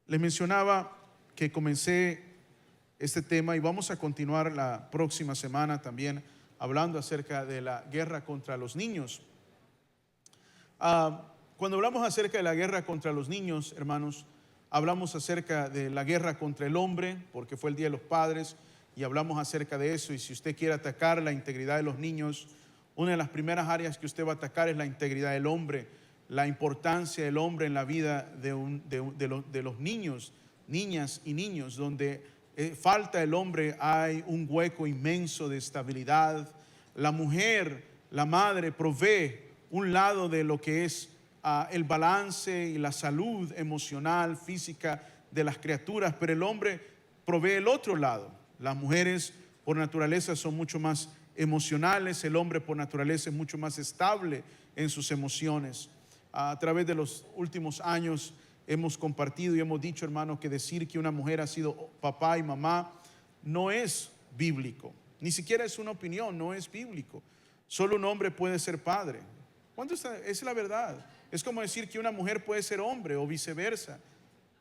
Les mencionaba que comencé este tema y vamos a continuar la próxima semana también hablando acerca de la guerra contra los niños. Cuando hablamos acerca de la guerra contra los niños, hermanos, hablamos acerca de la guerra contra el hombre, porque fue el Día de los Padres, y hablamos acerca de eso. Y si usted quiere atacar la integridad de los niños, una de las primeras áreas que usted va a atacar es la integridad del hombre, la importancia del hombre en la vida de los niños, niñas y niños. Donde falta el hombre hay un hueco inmenso de estabilidad. La mujer, la madre, provee un lado de lo que es el balance y la salud emocional, física de las criaturas, pero el hombre provee el otro lado. Las mujeres por naturaleza son mucho más emocionales, el hombre por naturaleza es mucho más estable en sus emociones. A través de los últimos años hemos compartido y hemos dicho, hermanos, que decir que una mujer ha sido papá y mamá no es bíblico, ni siquiera es una opinión, no es bíblico. Solo un hombre puede ser padre. ¿Cuánto está? Es la verdad. Es como decir que una mujer puede ser hombre o viceversa,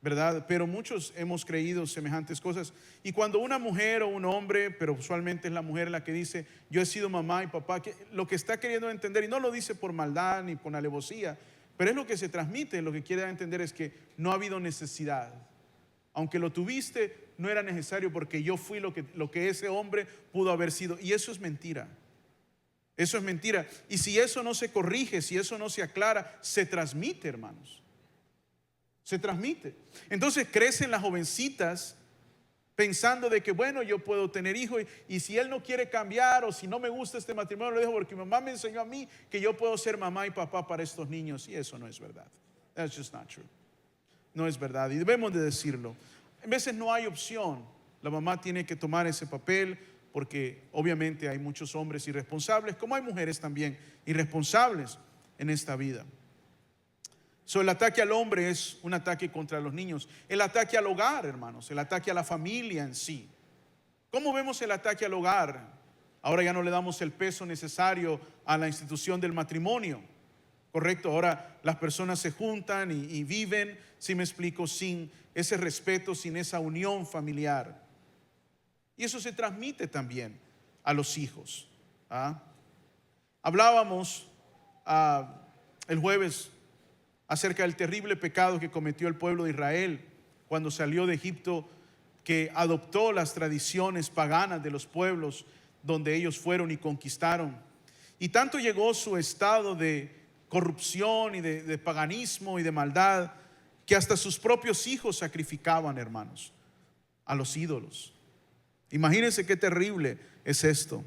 ¿verdad? Pero muchos hemos creído semejantes cosas. Y cuando una mujer o un hombre, pero usualmente es la mujer la que dice, yo he sido mamá y papá, lo que está queriendo entender, y no lo dice por maldad ni por alevosía, pero es lo que se transmite, lo que quiere entender es que no ha habido necesidad. Aunque lo tuviste, no era necesario porque yo fui lo que ese hombre pudo haber sido. Y eso es mentira. Eso es mentira. Y si eso no se corrige, si eso no se aclara, se transmite, hermanos. Se transmite. Entonces crecen las jovencitas pensando de que, bueno, yo puedo tener hijos y si él no quiere cambiar o si no me gusta este matrimonio, lo dejo porque mi mamá me enseñó a mí que yo puedo ser mamá y papá para estos niños. Y eso no es verdad. That's just not true. No es verdad y debemos de decirlo. A veces no hay opción. La mamá tiene que tomar ese papel, porque obviamente hay muchos hombres irresponsables, como hay mujeres también irresponsables en esta vida. El ataque al hombre es un ataque contra los niños. El ataque al hogar, hermanos, el ataque a la familia en sí. ¿Cómo vemos el ataque al hogar? Ahora ya no le damos el peso necesario a la institución del matrimonio, ¿correcto? Ahora las personas se juntan y viven, si me explico, sin ese respeto, sin esa unión familiar. Y eso se transmite también a los hijos. Hablábamos el jueves acerca del terrible pecado que cometió el pueblo de Israel cuando salió de Egipto, que adoptó las tradiciones paganas de los pueblos donde ellos fueron y conquistaron. Y tanto llegó su estado de corrupción y de paganismo y de maldad, que hasta sus propios hijos sacrificaban, hermanos, a los ídolos. Imagínense qué terrible es esto.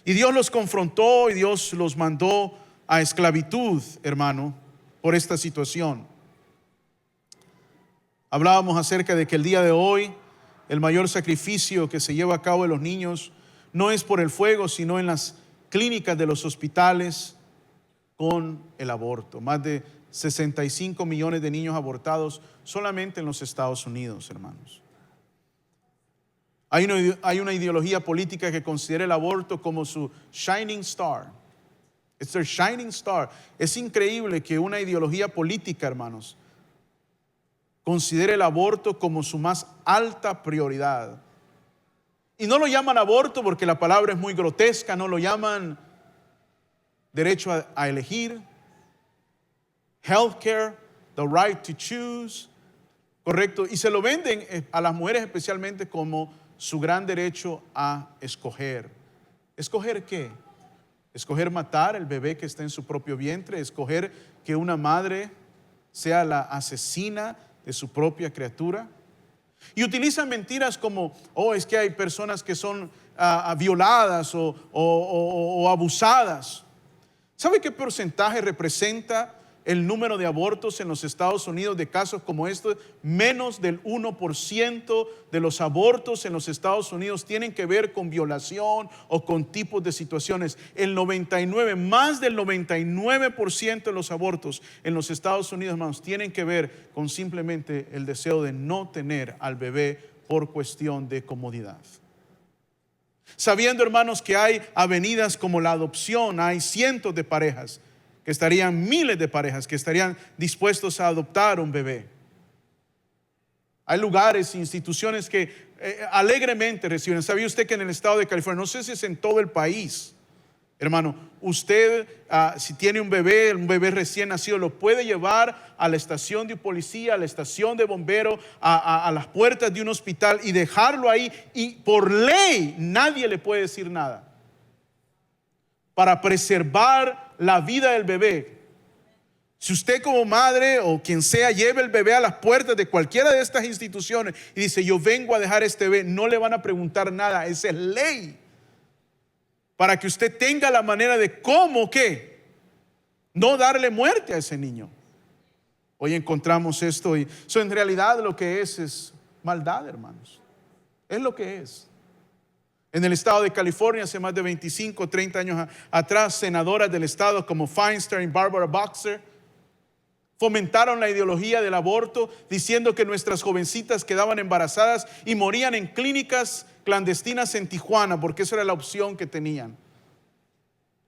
Y Dios los confrontó y Dios los mandó a esclavitud, hermano, por esta situación. Hablábamos acerca de que el día de hoy el mayor sacrificio que se lleva a cabo de los niños no es por el fuego, sino en las clínicas de los hospitales con el aborto. Más de 65 millones de niños abortados solamente en los Estados Unidos, hermanos. Hay una ideología política que considera el aborto como su shining star. It's their shining star. Es increíble que una ideología política, hermanos, considere el aborto como su más alta prioridad. Y no lo llaman aborto porque la palabra es muy grotesca, no lo llaman derecho a elegir, healthcare, the right to choose, correcto, y se lo venden a las mujeres especialmente como su gran derecho a escoger. ¿Escoger qué? Escoger matar el bebé que está en su propio vientre, escoger que una madre sea la asesina de su propia criatura. Y utilizan mentiras como, es que hay personas que son violadas o abusadas. ¿Sabe qué porcentaje representa el número de abortos en los Estados Unidos de casos como estos? Menos del 1% de los abortos en los Estados Unidos tienen que ver con violación o con tipos de situaciones. Más del 99% de los abortos en los Estados Unidos, hermanos, tienen que ver con simplemente el deseo de no tener al bebé por cuestión de comodidad. Sabiendo, hermanos, que hay avenidas como la adopción, hay cientos de parejas que estarían, miles de parejas que estarían dispuestos a adoptar un bebé. Hay lugares, instituciones que alegremente reciben. ¿Sabía usted que en el estado de California, no sé si es en todo el país, hermano, usted si tiene un bebé recién nacido, lo puede llevar a la estación de policía, a la estación de bomberos, a las puertas de un hospital y dejarlo ahí, y por ley nadie le puede decir nada, para preservar la vida del bebé. Si usted como madre o quien sea lleva el bebé a las puertas de cualquiera de estas instituciones y dice, yo vengo a dejar este bebé, no le van a preguntar nada. Esa es ley, para que usted tenga la manera de cómo, ¿qué? No darle muerte a ese niño. Hoy encontramos esto y eso en realidad lo que es maldad, hermanos. Es lo que es. En el estado de California, hace más de 25, 30 años atrás, senadoras del estado como Feinstein y Barbara Boxer fomentaron la ideología del aborto, diciendo que nuestras jovencitas quedaban embarazadas y morían en clínicas clandestinas en Tijuana, porque esa era la opción que tenían.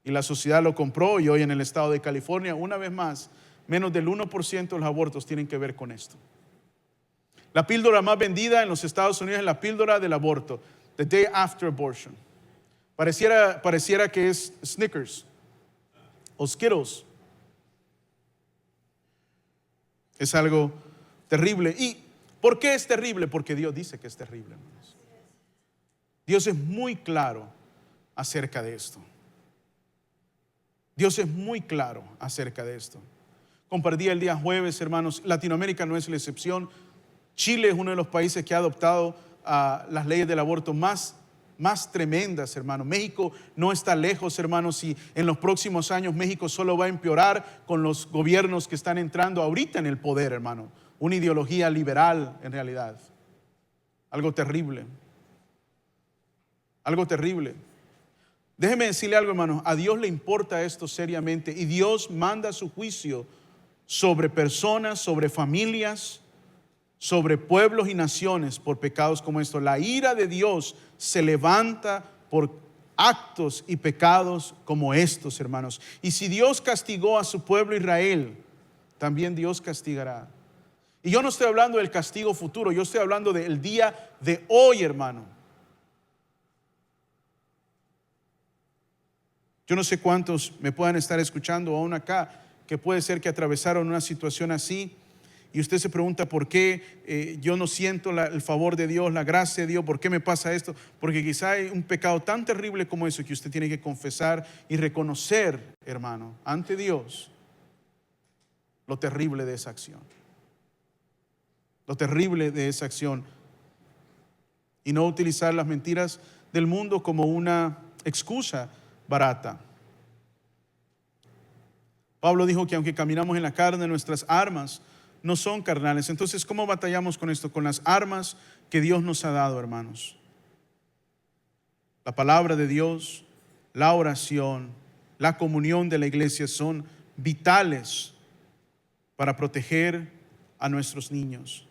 Y la sociedad lo compró, y hoy en el estado de California, una vez más, menos del 1% de los abortos tienen que ver con esto. La píldora más vendida en los Estados Unidos es la píldora del aborto, the day after abortion. Pareciera que es Snickers o Skittles. Es algo terrible. ¿Y por qué es terrible? Porque Dios dice que es terrible, hermanos. Dios es muy claro acerca de esto. Dios es muy claro acerca de esto. Compartí el día jueves, hermanos, Latinoamérica no es la excepción. Chile es uno de los países que ha adoptado las leyes del aborto más tremendas, hermanos. México no está lejos, hermanos, y en los próximos años México solo va a empeorar con los gobiernos que están entrando ahorita en el poder, hermano. Una ideología liberal en realidad. Algo terrible. Algo terrible. Déjeme decirle algo, hermano. A Dios le importa esto seriamente, y Dios manda su juicio sobre personas, sobre familias, sobre pueblos y naciones por pecados como estos. La ira de Dios se levanta por actos y pecados como estos, hermanos. Y si Dios castigó a su pueblo Israel, también Dios castigará. Y yo no estoy hablando del castigo futuro, yo estoy hablando del día de hoy, hermano. Yo no sé cuántos me puedan estar escuchando aún acá, que puede ser que atravesaron una situación así. Y usted se pregunta por qué yo no siento el favor de Dios, la gracia de Dios, por qué me pasa esto. Porque quizá hay un pecado tan terrible como eso que usted tiene que confesar y reconocer, hermano, ante Dios, lo terrible de esa acción. Lo terrible de esa acción. Y no utilizar las mentiras del mundo como una excusa barata. Pablo dijo que aunque caminamos en la carne, nuestras armas no son carnales. Entonces, ¿cómo batallamos con esto? Con las armas que Dios nos ha dado, hermanos. La palabra de Dios, la oración, la comunión de la iglesia son vitales para proteger a nuestros niños.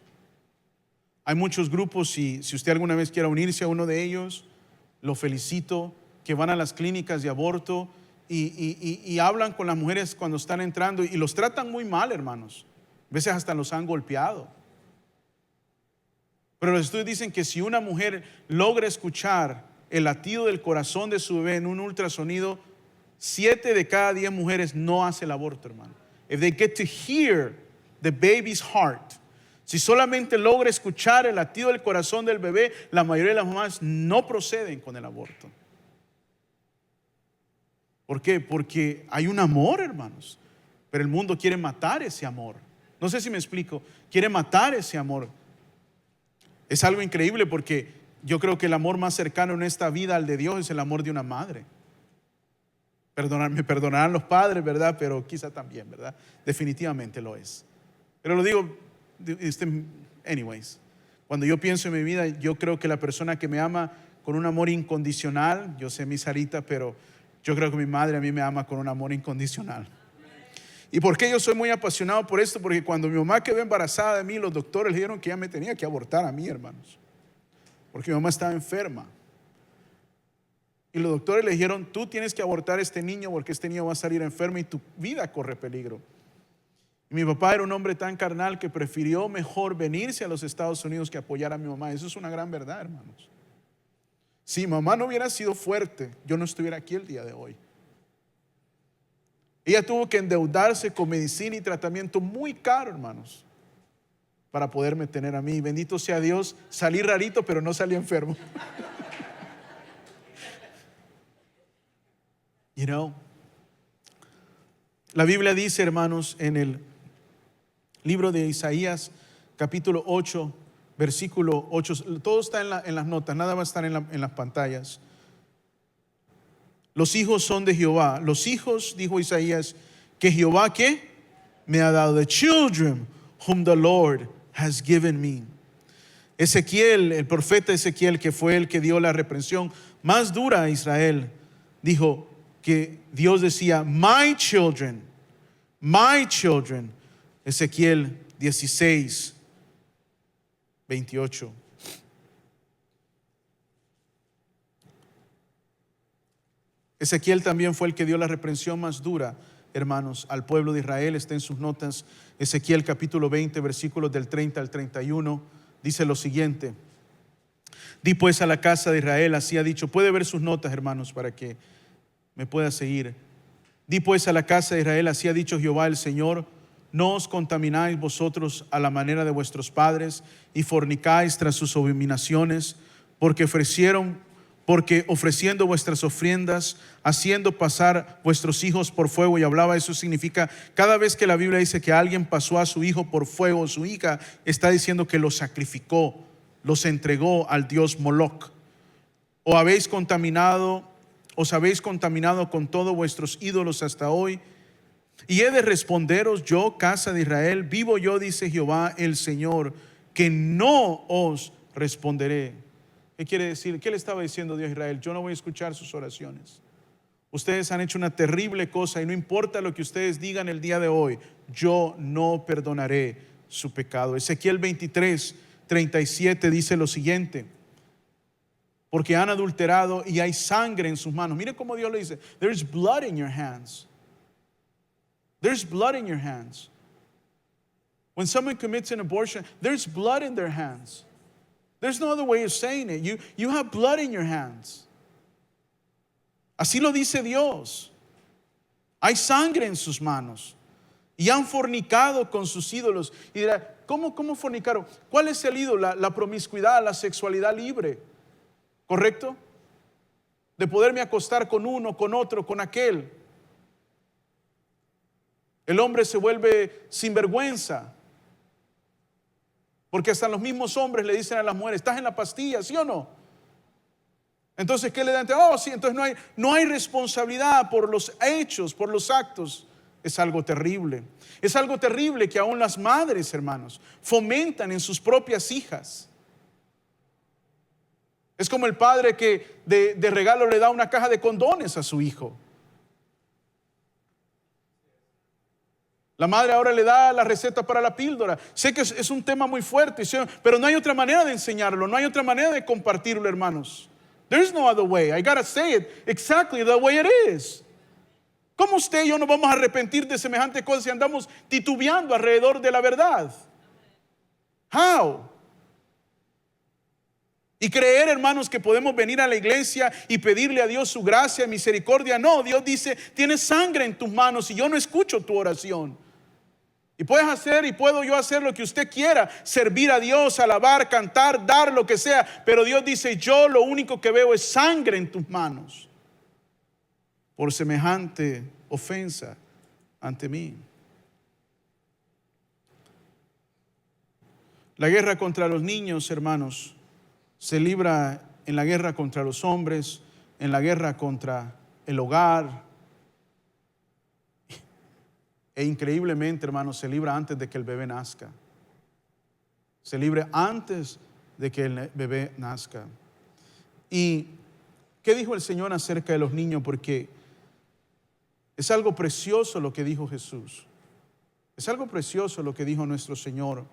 Hay muchos grupos, y si usted alguna vez quiera unirse a uno de ellos, lo felicito, que van a las clínicas de aborto y hablan con las mujeres cuando están entrando y los tratan muy mal, hermanos. A veces hasta los han golpeado. Pero los estudios dicen que si una mujer logra escuchar el latido del corazón de su bebé en un ultrasonido, 7 de cada 10 mujeres no hace el aborto, hermano. If they get to hear the baby's heart, si solamente logra escuchar el latido del corazón del bebé, la mayoría de las mamás no proceden con el aborto. ¿Por qué? Porque hay un amor, hermanos, pero el mundo quiere matar ese amor. No sé si me explico. Quiere matar ese amor. Es algo increíble, porque yo creo que el amor más cercano en esta vida al de Dios es el amor de una madre. Me perdonarán los padres, ¿verdad? Pero quizá también, ¿verdad? Definitivamente lo es. Pero lo digo, anyways. Cuando yo pienso en mi vida, yo creo que la persona que me ama con un amor incondicional, yo sé mi Sarita, pero yo creo que mi madre a mí me ama con un amor incondicional. ¿Y por qué yo soy muy apasionado por esto? Porque cuando mi mamá quedó embarazada de mí, los doctores le dijeron que ella me tenía que abortar a mí, hermanos, porque mi mamá estaba enferma. Y los doctores le dijeron, tú tienes que abortar a este niño porque este niño va a salir enfermo y tu vida corre peligro. Mi papá era un hombre tan carnal que prefirió mejor venirse a los Estados Unidos que apoyar a mi mamá. Eso es una gran verdad, hermanos. Si mamá no hubiera sido fuerte, yo no estuviera aquí el día de hoy. Ella tuvo que endeudarse con medicina y tratamiento muy caro, hermanos, para poderme tener a mí. Bendito sea Dios, salí rarito, pero no salí enfermo. La Biblia dice, hermanos, en el libro de Isaías, capítulo 8, versículo 8, todo está en las notas, nada va a estar en las pantallas. Los hijos son de Jehová. Los hijos, dijo Isaías, que Jehová, ¿qué? Me ha dado. The children whom the Lord has given me. Ezequiel, el profeta Ezequiel, que fue el que dio la reprensión más dura a Israel, dijo que Dios decía, my children. Ezequiel 16, 28. Ezequiel también fue el que dio la reprensión más dura, hermanos, al pueblo de Israel. Está en sus notas. Ezequiel capítulo 20, versículos del 30 al 31. Dice lo siguiente: di pues a la casa de Israel, así ha dicho. Puede ver sus notas, hermanos, para que me pueda seguir. Di pues a la casa de Israel, así ha dicho Jehová el Señor: no os contamináis vosotros a la manera de vuestros padres y fornicáis tras sus abominaciones, porque ofreciendo vuestras ofrendas, haciendo pasar vuestros hijos por fuego. Y hablaba, eso significa, cada vez que la Biblia dice que alguien pasó a su hijo por fuego, o su hija, está diciendo que los sacrificó, los entregó al dios Moloch. Os habéis contaminado con todos vuestros ídolos hasta hoy. Y he de responderos yo, casa de Israel, vivo yo, dice Jehová el Señor, que no os responderé. ¿Qué quiere decir? ¿Qué le estaba diciendo Dios a Israel? Yo no voy a escuchar sus oraciones. Ustedes han hecho una terrible cosa y no importa lo que ustedes digan el día de hoy, yo no perdonaré su pecado. Ezequiel 23, 37 dice lo siguiente: porque han adulterado y hay sangre en sus manos. Mire cómo Dios le dice: there's blood in your hands. There's blood in your hands. When someone commits an abortion, there's blood in their hands. There's no other way of saying it. You have blood in your hands. Así lo dice Dios. Hay sangre en sus manos. Y han fornicado con sus ídolos. Y dirá, ¿cómo fornicaron? ¿Cuál es el ídolo? La promiscuidad, la sexualidad libre. ¿Correcto? De poderme acostar con uno, con otro, con aquel. El hombre se vuelve sinvergüenza. Porque hasta los mismos hombres le dicen a las mujeres: ¿estás en la pastilla, sí o no? Entonces, ¿qué le dan? Oh, sí. Entonces no hay responsabilidad por los hechos, por los actos. Es algo terrible. Es algo terrible que aún las madres, hermanos, fomentan en sus propias hijas. Es como el padre que de regalo le da una caja de condones a su hijo. La madre ahora le da la receta para la píldora. Sé que es un tema muy fuerte, pero no hay otra manera de enseñarlo, no hay otra manera de compartirlo, hermanos. There's no other way. I gotta say it exactly the way it is. ¿Cómo usted y yo nos vamos a arrepentir de semejante cosa si andamos titubeando alrededor de la verdad? How? Y creer, hermanos, que podemos venir a la iglesia y pedirle a Dios su gracia y misericordia. No, Dios dice: tienes sangre en tus manos y yo no escucho tu oración. Y puedes hacer y puedo yo hacer lo que usted quiera, servir a Dios, alabar, cantar, dar lo que sea, pero Dios dice: yo lo único que veo es sangre en tus manos por semejante ofensa ante mí. La guerra contra los niños, hermanos, se libra en la guerra contra los hombres, en la guerra contra el hogar. E increíblemente, hermanos, se libra antes de que el bebé nazca. Se libra antes de que el bebé nazca. ¿Y qué dijo el Señor acerca de los niños? Porque es algo precioso lo que dijo Jesús. Es algo precioso lo que dijo nuestro Señor.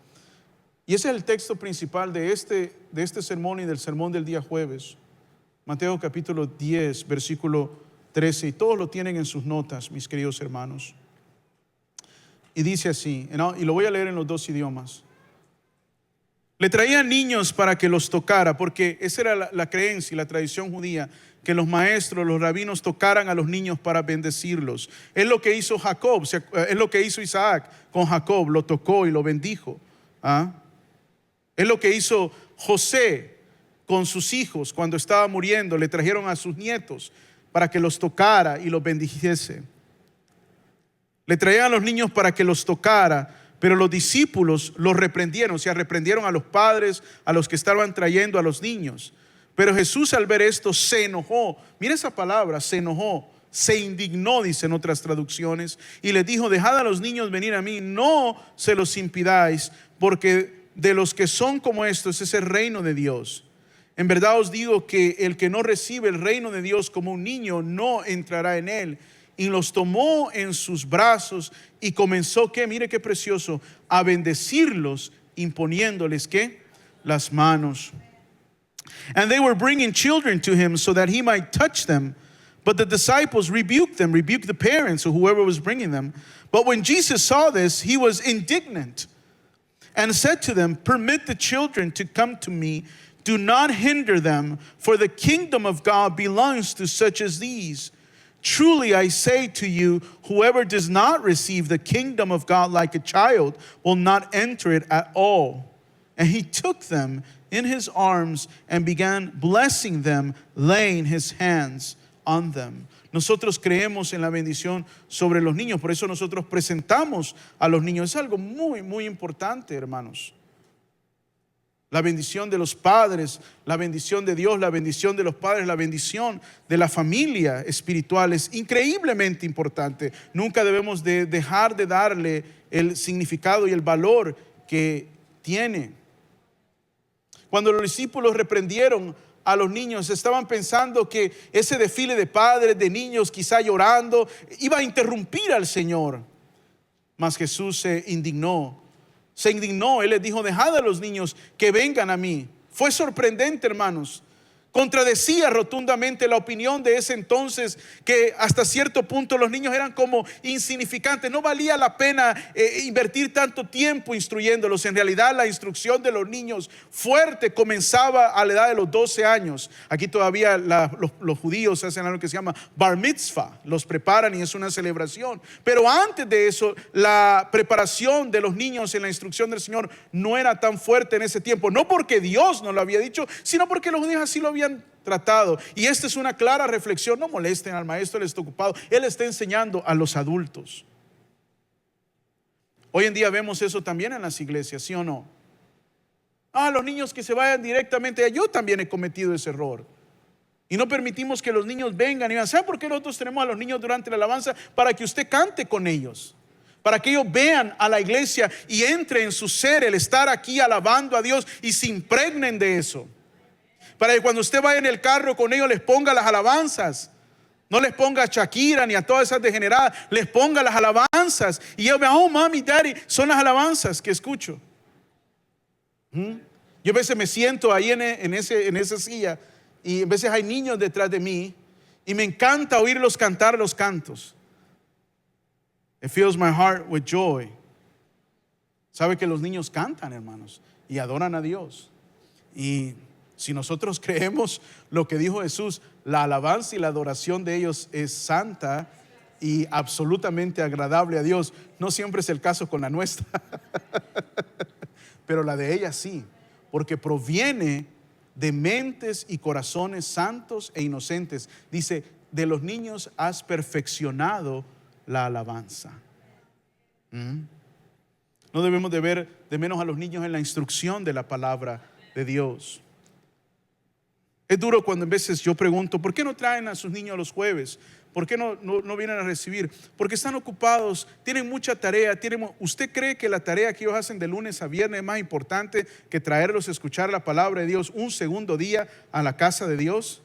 Y ese es el texto principal de este sermón y del sermón del día jueves. Mateo capítulo 10, versículo 13. Y todos lo tienen en sus notas, mis queridos hermanos. Y dice así, ¿no? Y lo voy a leer en los dos idiomas. Le traían niños para que los tocara, porque esa era la creencia y la tradición judía, que los maestros, los rabinos tocaran a los niños para bendecirlos. Es lo que hizo Jacob, es lo que hizo Isaac con Jacob, lo tocó y lo bendijo. ¿Ah? Es lo que hizo José con sus hijos cuando estaba muriendo, le trajeron a sus nietos para que los tocara y los bendijese. Le traían a los niños para que los tocara, pero los discípulos los reprendieron, o sea, reprendieron a los padres, a los que estaban trayendo a los niños. Pero Jesús, al ver esto, se enojó. Mira esa palabra, se enojó, se indignó, dicen otras traducciones, y les dijo: dejad a los niños venir a mí, no se los impidáis, porque de los que son como estos es el reino de Dios. En verdad os digo que el que no recibe el reino de Dios como un niño no entrará en él. Y los tomó en sus brazos y comenzó, ¿qué? Mire qué precioso, a bendecirlos, imponiéndoles, ¿qué? Las manos. And they were bringing children to him so that he might touch them. But the disciples rebuked them, rebuked the parents or whoever was bringing them. But when Jesus saw this, he was indignant and said to them, permit the children to come to me. Do not hinder them, for the kingdom of God belongs to such as these. Truly I say to you, whoever does not receive the kingdom of God like a child will not enter it at all. And he took them in his arms and began blessing them, laying his hands on them. Nosotros creemos en la bendición sobre los niños, por eso nosotros presentamos a los niños. Es algo muy, muy importante, hermanos. La bendición de los padres, la bendición de Dios, la bendición de los padres, la bendición de la familia espiritual es increíblemente importante. Nunca debemos de dejar de darle el significado y el valor que tiene. Cuando los discípulos reprendieron a los niños, estaban pensando que ese desfile de padres, de niños quizá llorando, iba a interrumpir al Señor. Mas Jesús se indignó. Él les dijo: dejad a los niños que vengan a mí. Fue sorprendente, hermanos. Contradecía rotundamente la opinión de ese entonces, que hasta cierto punto los niños eran como insignificantes. No valía la pena invertir tanto tiempo instruyéndolos. En realidad la instrucción de los niños fuerte comenzaba a la edad de los 12 años. Aquí todavía los judíos hacen algo que se llama bar mitzvah. Los preparan y es una celebración. Pero antes de eso, la preparación de los niños en la instrucción del Señor no era tan fuerte en ese tiempo. No porque Dios no lo había dicho, sino porque los judíos así lo habían tratado. Y esta es una clara reflexión. No molesten al maestro, él está ocupado. Él está enseñando a los adultos. Hoy en día vemos eso también en las iglesias, ¿sí o no? Los niños que se vayan directamente. Yo también he cometido ese error. Y no permitimos que los niños vengan y digan: ¿sabe por qué nosotros tenemos a los niños durante la alabanza? Para que usted cante con ellos. Para que ellos vean a la iglesia y entre en su ser el estar aquí alabando a Dios y se impregnen de eso. Para que cuando usted vaya en el carro con ellos les ponga las alabanzas. No les ponga a Shakira ni a todas esas degeneradas. Les ponga las alabanzas. Y ellos vean: oh, mami, daddy, son las alabanzas que escucho. Yo a veces me siento ahí en esa silla y a veces hay niños detrás de mí y me encanta oírlos cantar los cantos. It fills my heart with joy. Sabe que los niños cantan, hermanos, y adoran a Dios. Y si nosotros creemos lo que dijo Jesús, la alabanza y la adoración de ellos es santa y absolutamente agradable a Dios. No siempre es el caso con la nuestra, pero la de ella sí, porque proviene de mentes y corazones santos e inocentes. Dice: de los niños has perfeccionado la alabanza. No debemos de ver de menos a los niños en la instrucción de la palabra de Dios. Es duro cuando a veces yo pregunto: ¿por qué no traen a sus niños los jueves? ¿Por qué no vienen a recibir? Porque están ocupados, tienen mucha tarea. ¿Usted cree que la tarea que ellos hacen de lunes a viernes es más importante que traerlos a escuchar la palabra de Dios un segundo día a la casa de Dios?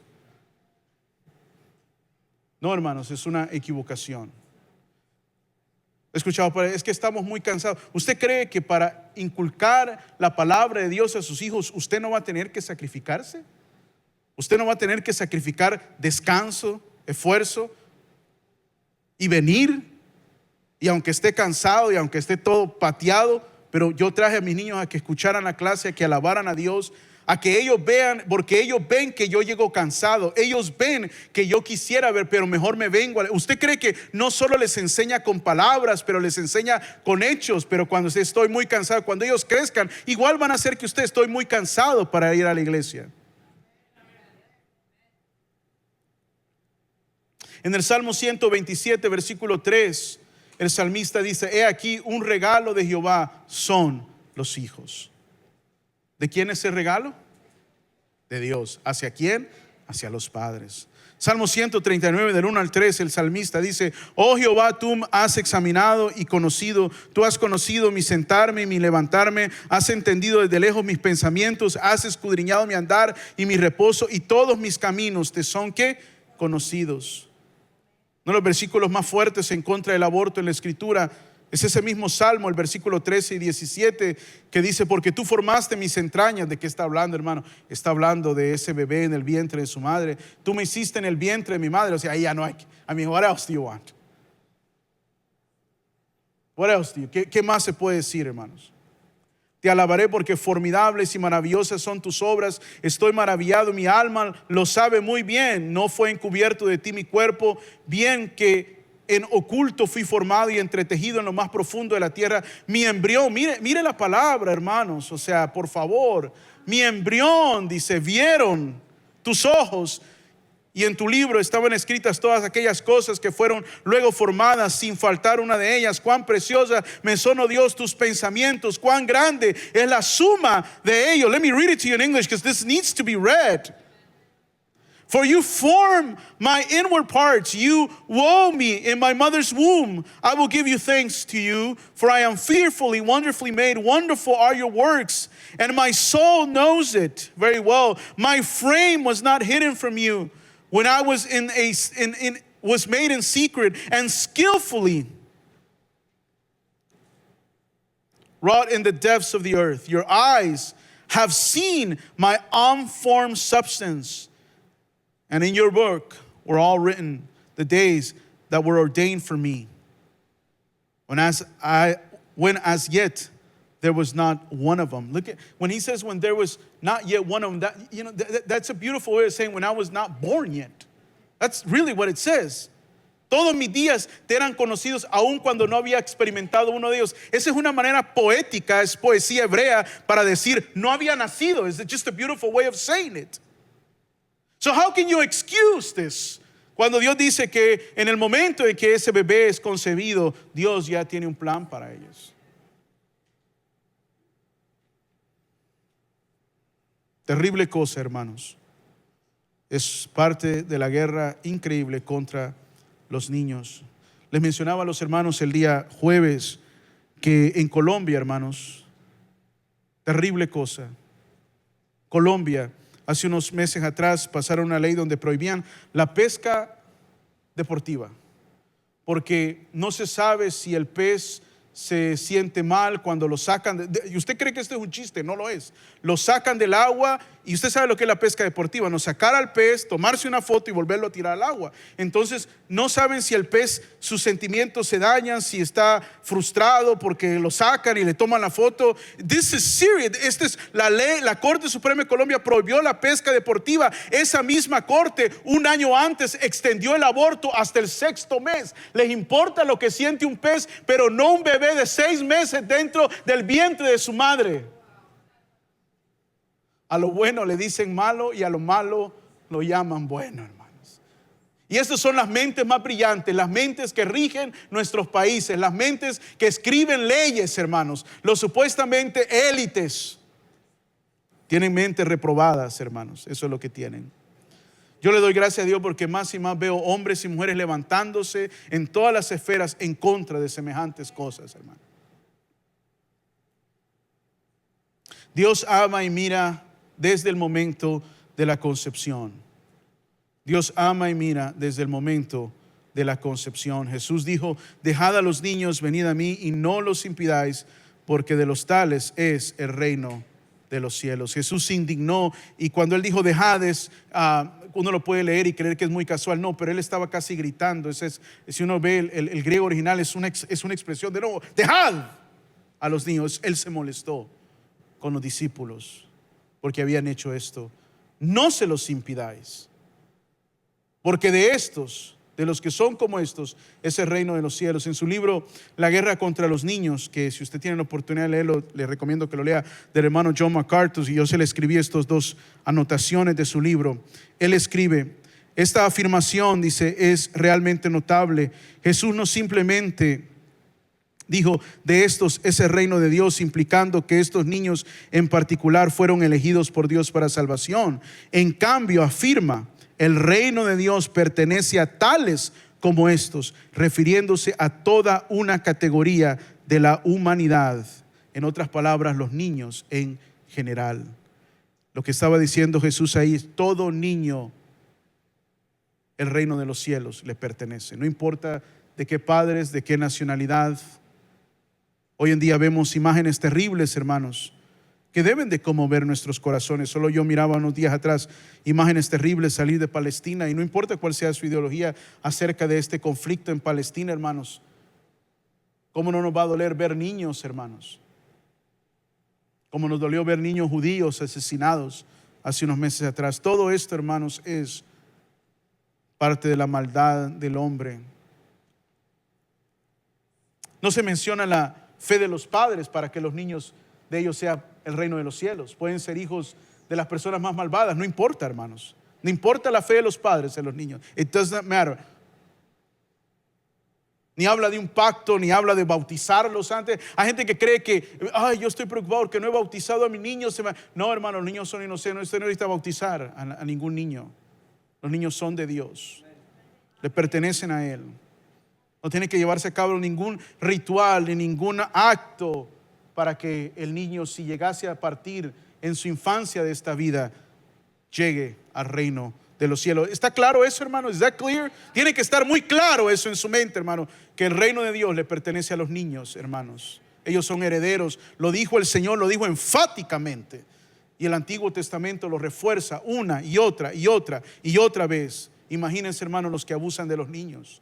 No, hermanos, es una equivocación. He escuchado: es que estamos muy cansados. ¿Usted cree que para inculcar la palabra de Dios a sus hijos usted no va a tener que sacrificarse? ¿Usted no va a tener que sacrificar descanso, esfuerzo y venir? Y aunque esté cansado y aunque esté todo pateado, pero yo traje a mis niños a que escucharan la clase, a que alabaran a Dios, a que ellos vean, porque ellos ven que yo llego cansado, ellos ven que yo quisiera ver, pero mejor me vengo. ¿Usted cree que no solo les enseña con palabras, pero les enseña con hechos? Pero cuando estoy muy cansado, cuando ellos crezcan, igual van a hacer que usted estoy muy cansado para ir a la iglesia. En el Salmo 127, versículo 3, el salmista dice: he aquí, un regalo de Jehová son los hijos. ¿De quién es ese regalo? De Dios. ¿Hacia quién? Hacia los padres. Salmo 139, del 1 al 3, el salmista dice: oh Jehová, tú has examinado y conocido, tú has conocido mi sentarme y mi levantarme, has entendido desde lejos mis pensamientos, has escudriñado mi andar y mi reposo, y todos mis caminos te son ¿qué? Conocidos. Uno de los versículos más fuertes en contra del aborto en la Escritura es ese mismo Salmo, el versículo 13 y 17, que dice: porque tú formaste mis entrañas. ¿De qué está hablando, hermano? Está hablando de ese bebé en el vientre de su madre. Tú me hiciste en el vientre de mi madre. O sea, ahí ya no hay. What else do you want? What else do you? ¿Qué más se puede decir, hermanos? Te alabaré porque formidables y maravillosas son tus obras. Estoy maravillado, mi alma lo sabe muy bien. No fue encubierto de ti mi cuerpo, bien que en oculto fui formado y entretejido en lo más profundo de la tierra. Mi embrión, mire la palabra, hermanos, o sea, por favor. Mi embrión, dice, vieron tus ojos, y en tu libro estaban escritas todas aquellas cosas que fueron luego formadas, sin faltar una de ellas. Cuán preciosa me son, oh Dios, tus pensamientos, cuán grande es la suma de ellos. Let me read it to you in English, because this needs to be read. For you form my inward parts, you wove me in my mother's womb. I will give you thanks to you, for I am fearfully, wonderfully made. Wonderful are your works, and my soul knows it very well. My frame was not hidden from you when I was was made in secret and skillfully wrought in the depths of the earth. Your eyes have seen my unformed substance, and in your book were all written the days that were ordained for me, when as yet there was not one of them. Look at when he says when there was not yet one of them. That's a beautiful way of saying when I was not born yet. That's really what it says. Todos mis días te eran conocidos aun cuando no había experimentado uno de ellos. Esa es una manera poética, es poesía hebrea para decir no había nacido. It's just a beautiful way of saying it. So how can you excuse this? Cuando Dios dice que en el momento en que ese bebé es concebido, Dios ya tiene un plan para ellos. Terrible cosa, hermanos. Es parte de la guerra increíble contra los niños. Les mencionaba a los hermanos el día jueves que en Colombia, hermanos, terrible cosa. Colombia, hace unos meses atrás pasaron una ley donde prohibían la pesca deportiva, porque no se sabe si el pez se siente mal cuando lo sacan. Y usted cree que esto es un chiste, no lo es. Lo sacan del agua y usted sabe lo que es la pesca deportiva, no sacar al pez, tomarse una foto y volverlo a tirar al agua. Entonces no saben si el pez, sus sentimientos se dañan, si está frustrado porque lo sacan y le toman la foto. This is serious. Esta es la ley. La Corte Suprema de Colombia prohibió la pesca deportiva. Esa misma corte un año antes extendió el aborto hasta el 6º mes. Les importa lo que siente un pez, pero no un bebé de 6 meses dentro del vientre de su madre. A lo bueno le dicen malo y a lo malo lo llaman bueno, hermanos. Y estas son las mentes más brillantes, las mentes que rigen nuestros países, las mentes que escriben leyes, hermanos. Los supuestamente élites tienen mentes reprobadas, hermanos. Eso es lo que tienen. Yo le doy gracias a Dios porque más y más veo hombres y mujeres levantándose en todas las esferas en contra de semejantes cosas, hermano. Dios ama y mira desde el momento de la concepción. Dios ama y mira desde el momento de la concepción. Jesús dijo: dejad a los niños, venid a mí y no los impidáis, porque de los tales es el reino de de los cielos. Jesús se indignó, y cuando él dijo dejad, uno lo puede leer y creer que es muy casual, no, pero él estaba casi gritando. Si uno ve el griego original, es una expresión de no, dejad a los niños. Él se molestó con los discípulos porque habían hecho esto. No se los impidáis, porque de estos, de los que son como estos, es el reino de los cielos. En su libro La guerra contra los niños, que si usted tiene la oportunidad de leerlo, le recomiendo que lo lea, del hermano John MacArthur, y yo se le escribí estos dos anotaciones de su libro. Él escribe: esta afirmación, dice, es realmente notable. Jesús no simplemente dijo de estos es el reino de Dios, implicando que estos niños en particular fueron elegidos por Dios para salvación. En cambio afirma: el reino de Dios pertenece a tales como estos, refiriéndose a toda una categoría de la humanidad. En otras palabras, los niños en general. Lo que estaba diciendo Jesús ahí es: todo niño, el reino de los cielos le pertenece. No importa de qué padres, de qué nacionalidad. Hoy en día vemos imágenes terribles, hermanos, que deben de conmover nuestros corazones. Solo yo miraba unos días atrás imágenes terribles salir de Palestina, y no importa cuál sea su ideología acerca de este conflicto en Palestina, hermanos. ¿Cómo no nos va a doler ver niños, hermanos? Como nos dolió ver niños judíos asesinados hace unos meses atrás. Todo esto, hermanos, es parte de la maldad del hombre. No se menciona la fe de los padres para que los niños de ellos sea el reino de los cielos. Pueden ser hijos de las personas más malvadas, no importa, hermanos. No importa la fe de los padres en los niños. It does not matter. Ni habla de un pacto, ni habla de bautizarlos antes. Hay gente que cree que, yo estoy preocupado porque no he bautizado a mi niño. No, hermano, los niños son inocentes. Usted no necesita bautizar a ningún niño. Los niños son de Dios, le pertenecen a Él. No tiene que llevarse a cabo ningún ritual ni ningún acto para que el niño, si llegase a partir en su infancia de esta vida, llegue al reino de los cielos. ¿Está claro eso, hermano? ¿Is that clear? Tiene que estar muy claro eso en su mente, hermano, que el reino de Dios le pertenece a los niños, hermanos. Ellos son herederos. Lo dijo el Señor, lo dijo enfáticamente. Y el Antiguo Testamento lo refuerza una y otra y otra y otra vez. Imagínense, hermanos, los que abusan de los niños,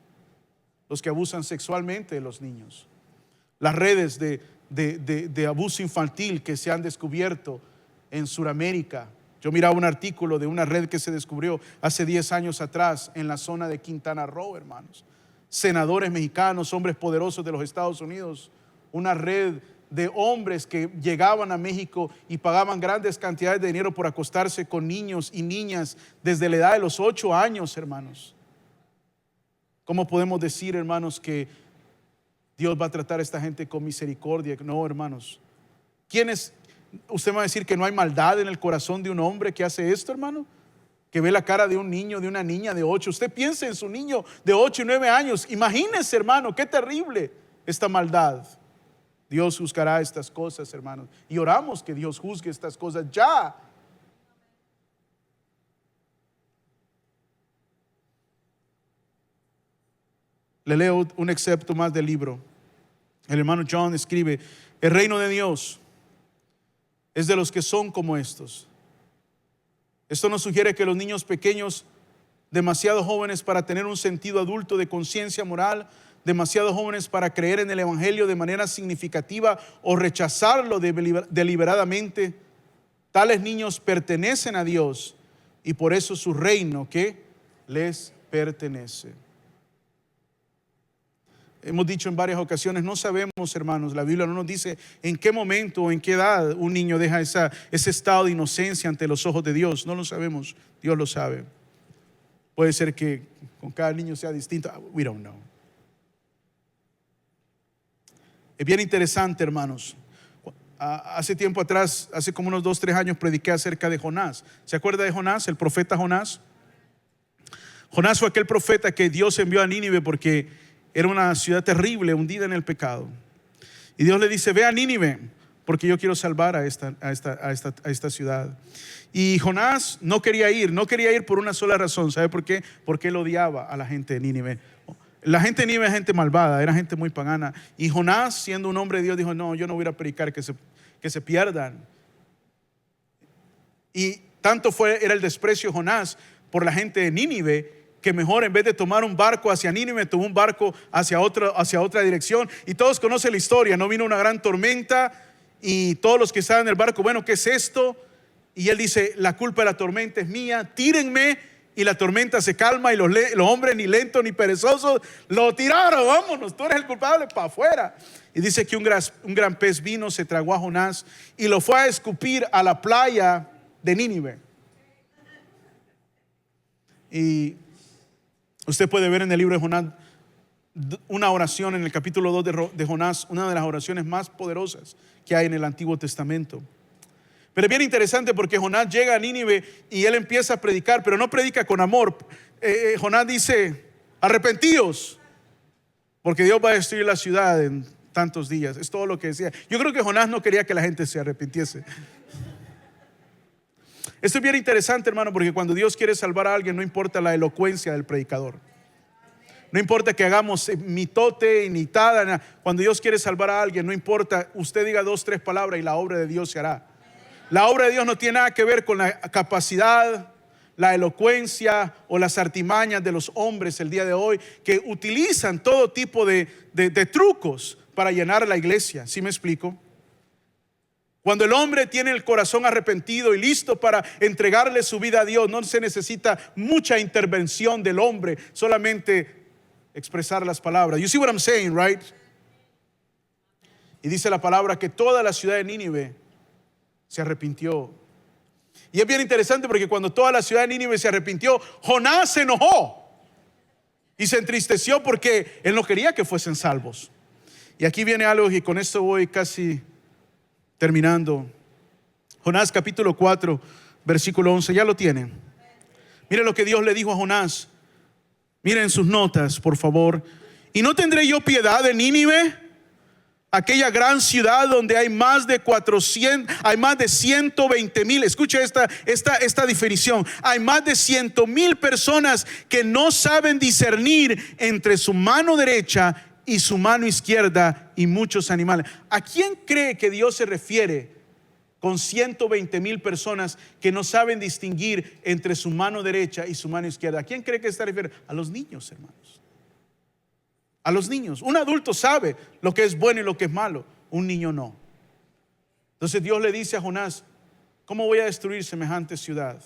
los que abusan sexualmente de los niños, las redes de abuso infantil que se han descubierto en Sudamérica. Yo miraba un artículo de una red que se descubrió hace 10 años atrás en la zona de Quintana Roo, hermanos. Senadores mexicanos, hombres poderosos de los Estados Unidos, una red de hombres que llegaban a México y pagaban grandes cantidades de dinero por acostarse con niños y niñas desde la edad de los 8 años, hermanos. ¿Cómo podemos decir, hermanos, que Dios va a tratar a esta gente con misericordia? No, hermanos. Usted me va a decir que no hay maldad en el corazón de un hombre que hace esto, hermano? Que ve la cara de un niño, de una niña de 8. Usted piense en su niño de 8 y 9 años. Imagínese, hermano, qué terrible esta maldad. Dios juzgará estas cosas, hermanos. Y oramos que Dios juzgue estas cosas ya. Le leo un excerpto más del libro. El hermano John escribe: el reino de Dios es de los que son como estos. Esto nos sugiere que los niños pequeños, demasiado jóvenes para tener un sentido adulto de conciencia moral, demasiado jóvenes para creer en el evangelio de manera significativa o rechazarlo deliberadamente, tales niños pertenecen a Dios y por eso su reino que les pertenece. Hemos dicho en varias ocasiones, no sabemos, hermanos, la Biblia no nos dice en qué momento o en qué edad un niño deja ese estado de inocencia ante los ojos de Dios. No lo sabemos, Dios lo sabe. Puede ser que con cada niño sea distinto. We don't know. Es bien interesante, hermanos. Hace tiempo atrás, hace como unos 2-3 años, prediqué acerca de Jonás. ¿Se acuerda de Jonás, el profeta Jonás? Jonás fue aquel profeta que Dios envió a Nínive porque era una ciudad terrible, hundida en el pecado. Y Dios le dice: ve a Nínive, porque yo quiero salvar a esta ciudad. Y Jonás no quería ir por una sola razón. ¿Sabe por qué? Porque él odiaba a la gente de Nínive. La gente de Nínive era gente malvada, era gente muy pagana. Y Jonás, siendo un hombre de Dios, dijo: no, yo no voy a ir a predicar que se pierdan. Y tanto era el desprecio de Jonás por la gente de Nínive, que mejor en vez de tomar un barco hacia Nínive, tomó un barco hacia otra dirección. Y todos conocen la historia, no vino una gran tormenta y todos los que estaban en el barco, bueno, ¿qué es esto? Y él dice, la culpa de la tormenta es mía, tírenme. Y la tormenta se calma y los hombres ni lentos ni perezosos lo tiraron, vámonos, tú eres el culpable, para afuera. Y dice que un gran pez vino, se tragó a Jonás y lo fue a escupir a la playa de Nínive. Y usted puede ver en el libro de Jonás una oración en el capítulo 2 de Jonás, una de las oraciones más poderosas que hay en el Antiguo Testamento. Pero es bien interesante porque Jonás llega a Nínive y él empieza a predicar, pero no predica con amor. Jonás dice, arrepentíos, porque Dios va a destruir la ciudad en tantos días. Es todo lo que decía. Yo creo que Jonás no quería que la gente se arrepintiese. Esto es bien interesante, hermano, porque cuando Dios quiere salvar a alguien, no importa la elocuencia del predicador. No importa que hagamos mitote y nitada. Cuando Dios quiere salvar a alguien, no importa, usted diga 2, 3 palabras y la obra de Dios se hará. La obra de Dios no tiene nada que ver con la capacidad, la elocuencia o las artimañas de los hombres el día de hoy, que utilizan todo tipo de trucos para llenar la iglesia. ¿Sí me explico? Cuando el hombre tiene el corazón arrepentido y listo para entregarle su vida a Dios, no se necesita mucha intervención del hombre, solamente expresar las palabras. You see what I'm saying, right? Y dice la palabra que toda la ciudad de Nínive se arrepintió. Y es bien interesante porque cuando toda la ciudad de Nínive se arrepintió, Jonás se enojó y se entristeció porque él no quería que fuesen salvos. Y aquí viene algo y con esto voy casi terminando. Jonás capítulo 4 versículo 11, ya lo tienen. Mire lo que Dios le dijo a Jonás. Miren sus notas, por favor. ¿Y no tendré yo piedad de Nínive, aquella gran ciudad donde hay más de 120,000? Escuche esta definición. Hay más de 100,000 personas que no saben discernir entre su mano derecha y su mano izquierda, y muchos animales. ¿A quién cree que Dios se refiere con 120,000 personas que no saben distinguir entre su mano derecha y su mano izquierda? ¿A quién cree que se refiere? A los niños, hermanos. A los niños. Un adulto sabe lo que es bueno y lo que es malo, un niño no. Entonces Dios le dice a Jonás, ¿cómo voy a destruir semejante ciudad?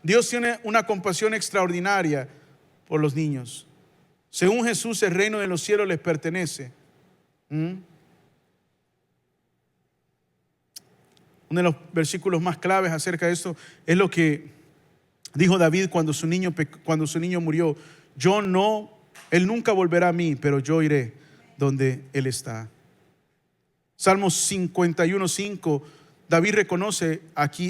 Dios tiene una compasión extraordinaria por los niños. Según Jesús, el reino de los cielos les pertenece. Uno de los versículos más claves acerca de esto es lo que dijo David cuando su niño murió. Él nunca volverá a mí, pero yo iré donde él está. Salmos 51:5, David reconoce,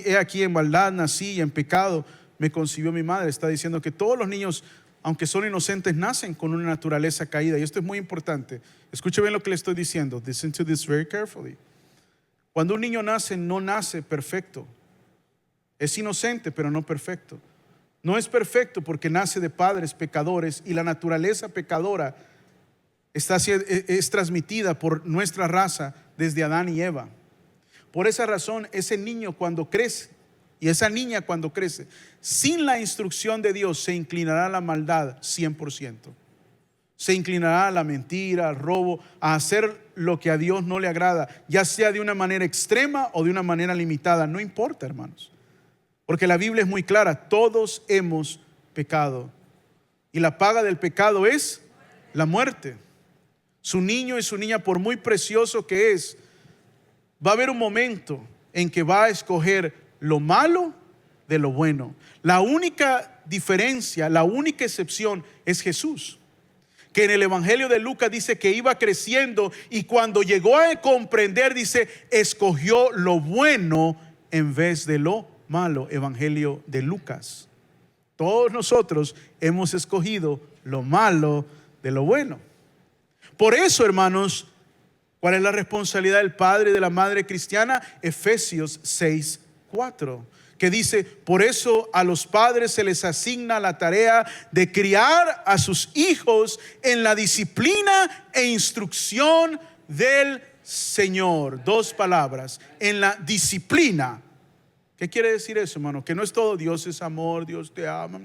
he aquí en maldad nací y en pecado me concibió mi madre. Está diciendo que todos los niños, aunque son inocentes, nacen con una naturaleza caída. Y esto es muy importante. Escuche bien lo que le estoy diciendo. Listen to this very carefully. Cuando un niño nace, no nace perfecto. Es inocente, pero no perfecto. No es perfecto porque nace de padres pecadores, y la naturaleza pecadora es transmitida por nuestra raza desde Adán y Eva. Por esa razón, ese niño cuando crece y esa niña cuando crece, sin la instrucción de Dios, se inclinará a la maldad 100%. Se inclinará a la mentira, al robo, a hacer lo que a Dios no le agrada, ya sea de una manera extrema o de una manera limitada. No importa, hermanos, porque la Biblia es muy clara. Todos hemos pecado y la paga del pecado es la muerte. Su niño y su niña, por muy precioso que es, va a haber un momento en que va a escoger lo malo de lo bueno. La única diferencia, la única excepción es Jesús, que en el Evangelio de Lucas dice que iba creciendo, y cuando llegó a comprender, dice, escogió lo bueno en vez de lo malo. Evangelio de Lucas. Todos nosotros hemos escogido lo malo de lo bueno. Por eso, hermanos, ¿cuál es la responsabilidad del padre y de la madre cristiana? Efesios 6:4, que dice, por eso a los padres se les asigna la tarea de criar a sus hijos en la disciplina e instrucción del Señor. Dos palabras. En la disciplina. ¿Qué quiere decir eso, hermano? Que no es todo Dios es amor, Dios te ama,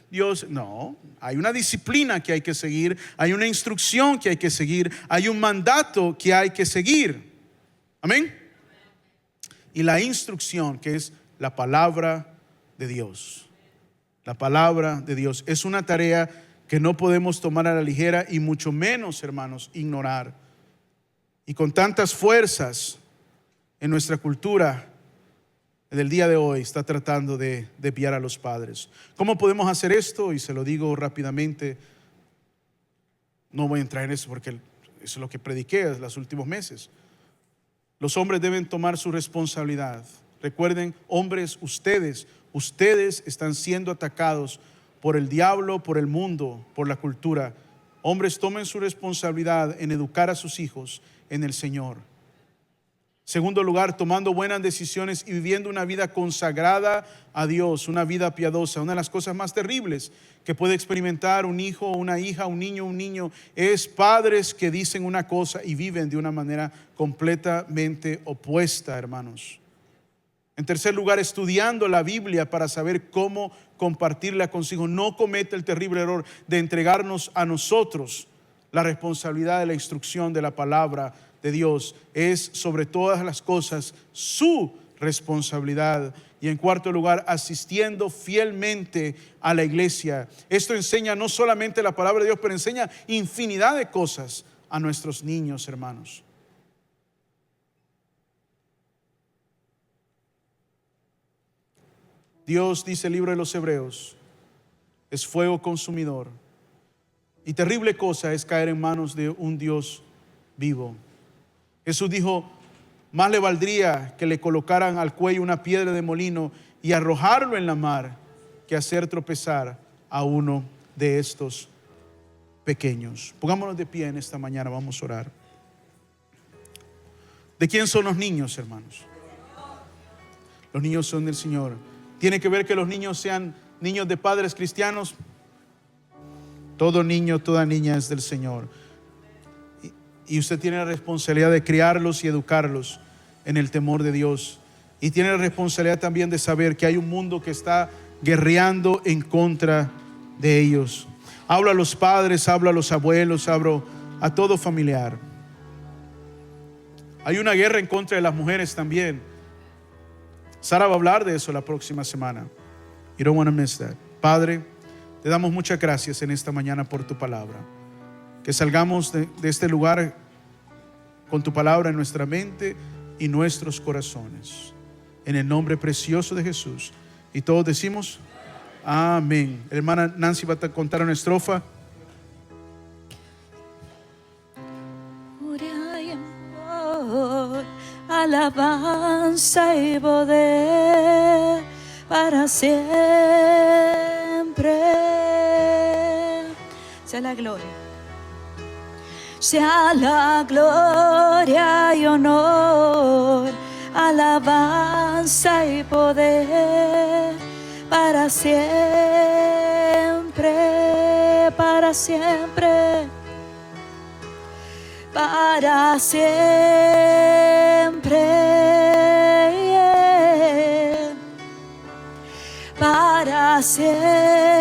Dios, no. Hay una disciplina que hay que seguir, hay una instrucción que hay que seguir, hay un mandato que hay que seguir. Amén. Y la instrucción, que es la palabra de Dios. La palabra de Dios es una tarea que no podemos tomar a la ligera y mucho menos, hermanos, ignorar. Y con tantas fuerzas en nuestra cultura del día de hoy está tratando de desviar a los padres. ¿Cómo podemos hacer esto? Y se lo digo rápidamente. No voy a entrar en eso porque eso es lo que prediqué en los últimos meses. Los hombres deben tomar su responsabilidad. Recuerden, hombres, ustedes están siendo atacados por el diablo, por el mundo, por la cultura. Hombres, tomen su responsabilidad en educar a sus hijos en el Señor. Segundo lugar, tomando buenas decisiones y viviendo una vida consagrada a Dios, una vida piadosa. Una de las cosas más terribles que puede experimentar un hijo, una hija, un niño, es padres que dicen una cosa y viven de una manera completamente opuesta, hermanos. En tercer lugar, estudiando la Biblia para saber cómo compartirla con sus hijos. No cometa el terrible error de entregarnos a nosotros la responsabilidad de la instrucción de la palabra de Dios. Es sobre todas las cosas su responsabilidad. Y en cuarto lugar, asistiendo fielmente a la iglesia. Esto enseña no solamente la palabra de Dios, pero enseña infinidad de cosas a nuestros niños, hermanos. Dios, dice el libro de los Hebreos, es fuego consumidor. Y terrible cosa es caer en manos de un Dios vivo. Jesús dijo, más le valdría que le colocaran al cuello una piedra de molino y arrojarlo en la mar que hacer tropezar a uno de estos pequeños. Pongámonos de pie en esta mañana, vamos a orar. ¿De quién son los niños, hermanos? Los niños son del Señor. ¿Tiene que ver que los niños sean niños de padres cristianos? Todo niño, toda niña es del Señor. Y usted tiene la responsabilidad de criarlos y educarlos en el temor de Dios. Y tiene la responsabilidad también de saber que hay un mundo que está guerreando en contra de ellos. Hablo a los padres, hablo a los abuelos, hablo a todo familiar. Hay una guerra en contra de las mujeres también. Sara va a hablar de eso la próxima semana. You don't want to miss that. Padre, te damos muchas gracias en esta mañana por tu palabra. Que salgamos de este lugar con tu palabra en nuestra mente y nuestros corazones. En el nombre precioso de Jesús. Y todos decimos, amén. Hermana Nancy va a contar una estrofa. Alabanza y poder para siempre. Sea la gloria. Sea la gloria y honor, alabanza y poder para siempre, para siempre, para siempre, para siempre.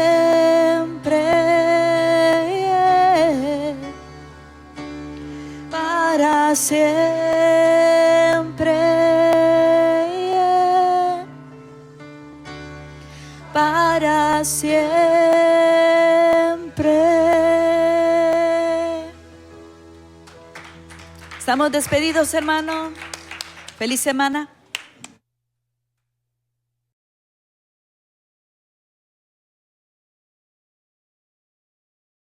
Para siempre, para siempre. Estamos despedidos, hermano. Feliz semana.